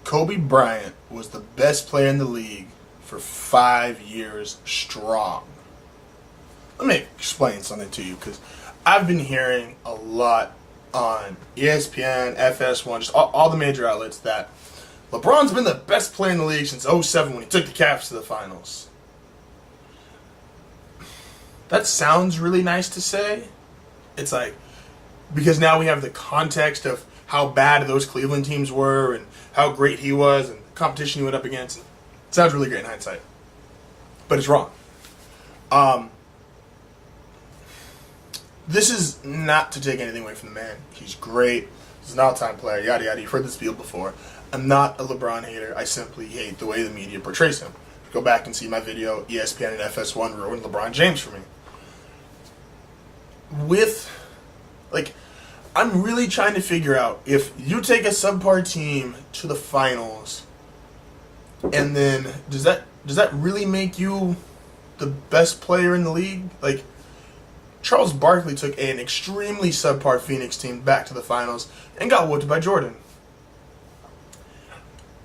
Kobe Bryant was the best player in the league for 5 years strong. Let me explain something to you, because I've been hearing a lot on ESPN, FS1, just all the major outlets that LeBron's been the best player in the league since '07 when he took the Cavs to the finals. That sounds really nice to say. It's like, because now we have the context of how bad those Cleveland teams were and how great he was and the competition he went up against. It sounds really great in hindsight. But it's wrong. This is not to take anything away from the man. He's great. He's an all-time player, yada yada. You've heard this field before. I'm not a LeBron hater. I simply hate the way the media portrays him. Go back and see my video, ESPN and FS1 ruined LeBron James for me. I'm really trying to figure out, if you take a subpar team to the finals, and then does that really make you the best player in the league? Like, Charles Barkley took an extremely subpar Phoenix team back to the finals and got whooped by Jordan.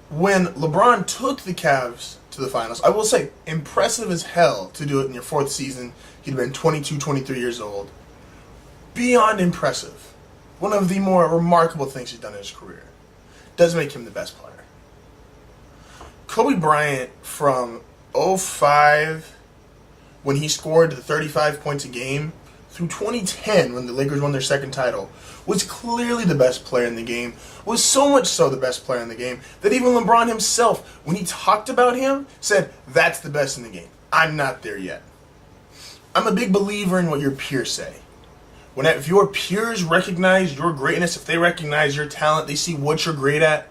When LeBron took the Cavs to the finals, I will say, impressive as hell to do it in your fourth season. He'd been 22, 23 years old. Beyond impressive. One of the more remarkable things he's done in his career. Does make him the best player. Kobe Bryant from '05, when he scored the 35 points a game, through 2010, when the Lakers won their second title, was clearly the best player in the game. Was so much so the best player in the game that even LeBron himself, when he talked about him, said, "That's the best in the game. I'm not there yet." I'm a big believer in what your peers say. If your peers recognize your greatness, if they recognize your talent, they see what you're great at,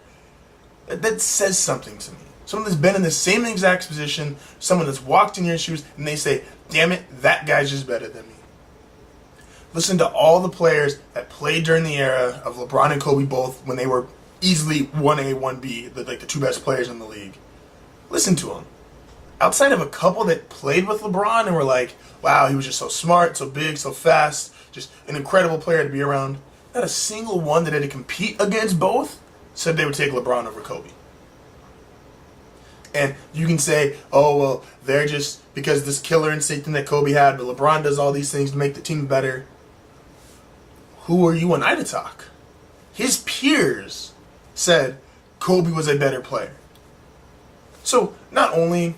that says something to me. Someone that's been in the same exact position, someone that's walked in your shoes, and they say, "Damn it, that guy's just better than me." Listen to all the players that played during the era of LeBron and Kobe both, when they were easily 1A, 1B, the two best players in the league. Listen to them. Outside of a couple that played with LeBron and were like, wow, he was just so smart, so big, so fast, just an incredible player to be around, not a single one that had to compete against both said they would take LeBron over Kobe. And you can say, oh, well, they're just because this killer instinct that Kobe had, but LeBron does all these things to make the team better. Who are you and I to talk? His peers said Kobe was a better player. So not only,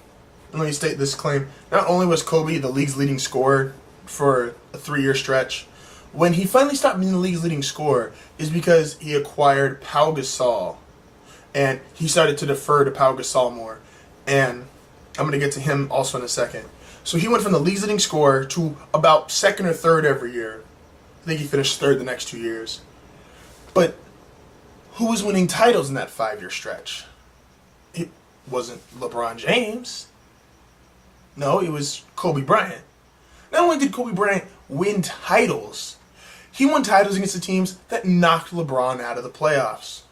let me state this claim, not only was Kobe the league's leading scorer for a 3-year stretch, when he finally stopped being the league's leading scorer is because he acquired Pau Gasol. And he started to defer to Pau Gasol more. And I'm going to get to him also in a second. So he went from the league's leading scorer to about second or third every year. I think he finished third the next 2 years. But who was winning titles in that 5-year stretch? It wasn't LeBron James. No, it was Kobe Bryant. Not only did Kobe Bryant win titles, he won titles against the teams that knocked LeBron out of the playoffs.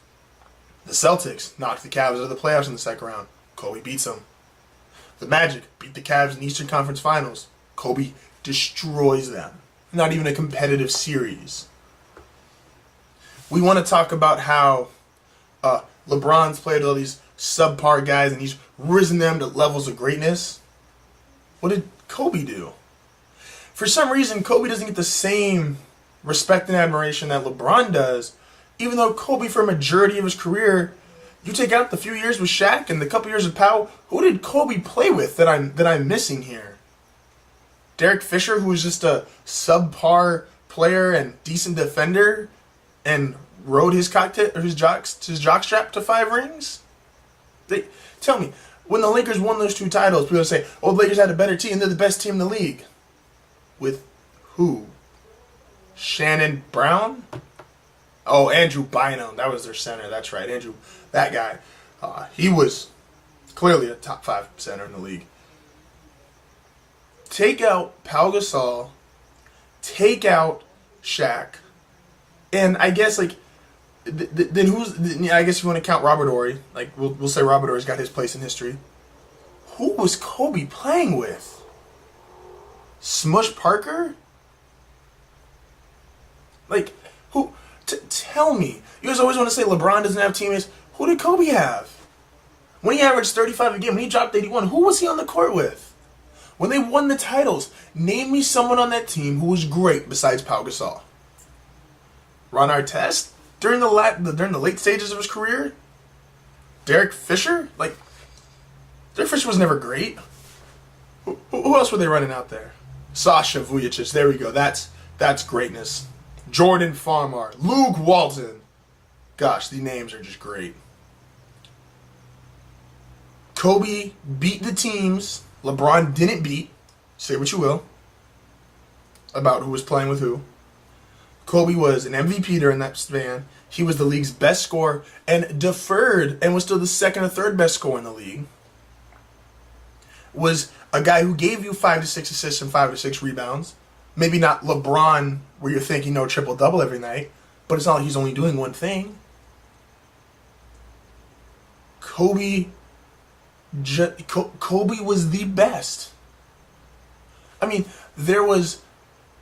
The Celtics knocked the Cavs out of the playoffs in the second round. Kobe beats them. The Magic beat the Cavs in the Eastern Conference Finals. Kobe destroys them. Not even a competitive series. We want to talk about how LeBron's played all these subpar guys and he's risen them to levels of greatness. What did Kobe do? For some reason, Kobe doesn't get the same respect and admiration that LeBron does, even though Kobe, for a majority of his career, you take out the few years with Shaq and the couple years of Pau, who did Kobe play with that I'm missing here? Derek Fisher, who was just a subpar player and decent defender and rode his jockstrap to 5 rings? Tell me, when the Lakers won those 2 titles, people say, oh, the Lakers had a better team, they're the best team in the league. With who? Shannon Brown? Oh, Andrew Bynum. That was their center. That's right. Andrew, that guy. He was clearly a top 5 center in the league. Take out Pau Gasol. Take out Shaq. And I guess, then who's... I guess if you want to count Robert Horry. We'll say Robert Horry's got his place in history. Who was Kobe playing with? Smush Parker? Who... Tell me. You guys always want to say LeBron doesn't have teammates. Who did Kobe have? When he averaged 35 a game, when he dropped 81, who was he on the court with? When they won the titles, name me someone on that team who was great besides Pau Gasol. Ron Artest? During the late stages of his career? Derek Fisher? Derek Fisher was never great. Who else were they running out there? Sasha Vujacic. There we go. That's greatness. Jordan Farmar. Luke Walton. Gosh, the names are just great. Kobe beat the teams LeBron didn't beat. Say what you will about who was playing with who. Kobe was an MVP during that span. He was the league's best scorer and deferred and was still the second or third best scorer in the league. Was a guy who gave you 5 to 6 assists and 5 to 6 rebounds. Maybe not LeBron, where you're thinking no triple-double every night, but it's not like he's only doing one thing. Kobe was the best. I mean, there was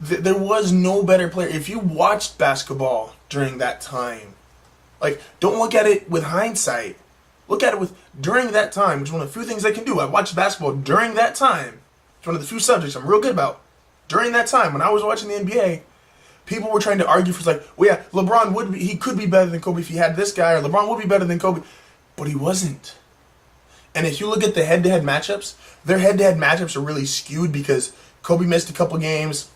no better player. If you watched basketball during that time, don't look at it with hindsight. Look at it during that time, which is one of the few things I can do. I watched basketball during that time. It's one of the few subjects I'm real good about. During that time, when I was watching the NBA, people were trying to argue for LeBron he could be better than Kobe if he had this guy, or LeBron would be better than Kobe, but he wasn't. And if you look at the head-to-head matchups, their head-to-head matchups are really skewed because Kobe missed a couple games,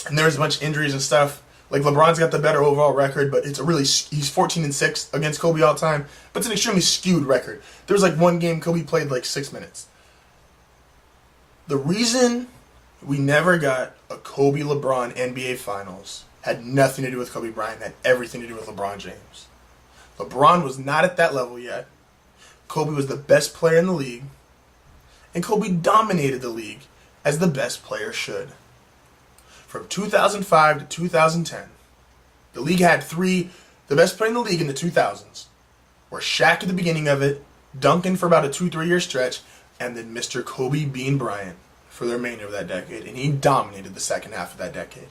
and there was a bunch of injuries and stuff. LeBron's got the better overall record, but he's 14-6 against Kobe all time. But it's an extremely skewed record. There was one game Kobe played 6 minutes. The reason we never got a Kobe-LeBron NBA Finals had nothing to do with Kobe Bryant, had everything to do with LeBron James. LeBron was not at that level yet. Kobe was the best player in the league, and Kobe dominated the league as the best player should. From 2005 to 2010, the league had the best player in the league in the 2000s were Shaq at the beginning of it, Duncan for about a 2-3 year stretch, and then Mr. Kobe Bean Bryant for the remainder of that decade, and he dominated the second half of that decade.